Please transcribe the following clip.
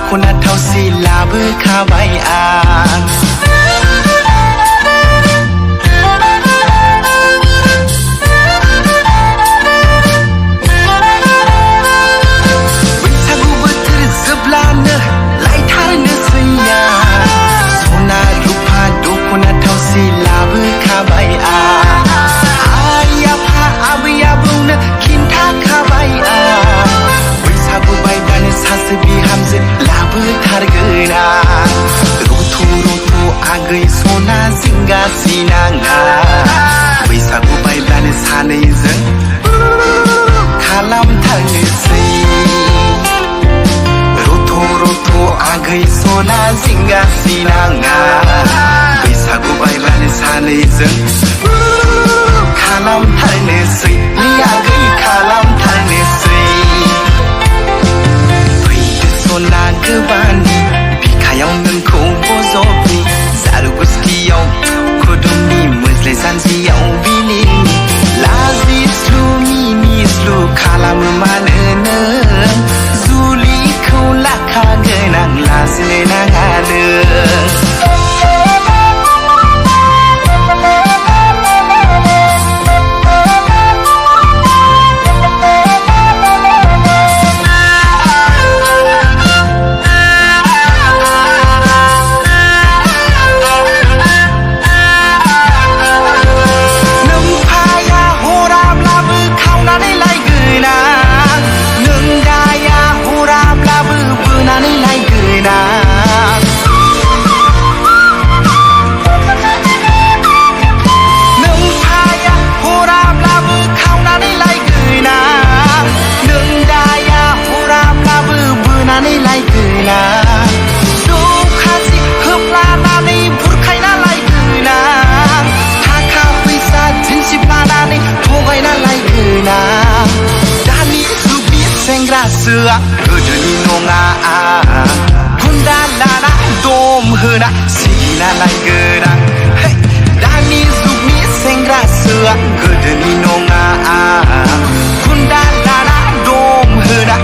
दख'ना थावसि लाबोखाबाय आं बैसागु बोथोर जोबब्लानो लायथारनोसैया सना रुफा दख'ना थावसि लाबोखाबाय आं आइ आफा आबै आबौनो खिन्थाखाबाय आं बैसागु बायब्लानो सासे बिहामजो लाबोथारगोन आं रथ' रथ' आगै सना जिंगा सिनाङा बैसागु बायब्लानो सानैजों खालामथारनोसै रथ' रथ' आगै सना जिंगा सिनाङा बैसागु बायब्लानो सानैजों खालामथारनोसै आगै खालामथारनोसै फैदो सना गोबानि बिखायाव नोंखौ बजबनि जारु गुस्थियाव खुदुमनि मोज्लाय जानजियाव बिलिनि लाजिस्लु मिनिस्लु खालामो मानो नों जुलिखौ लाखागोन आं लाजिनो नाङा नों सेंग्रासोआ गोदोनि नङा गुन्दा लाना दम होना सिगिना लायगोन आं दानि जुगनि सेंग्रासोआ गोदोनि नङा गुन्दा लाना दम होना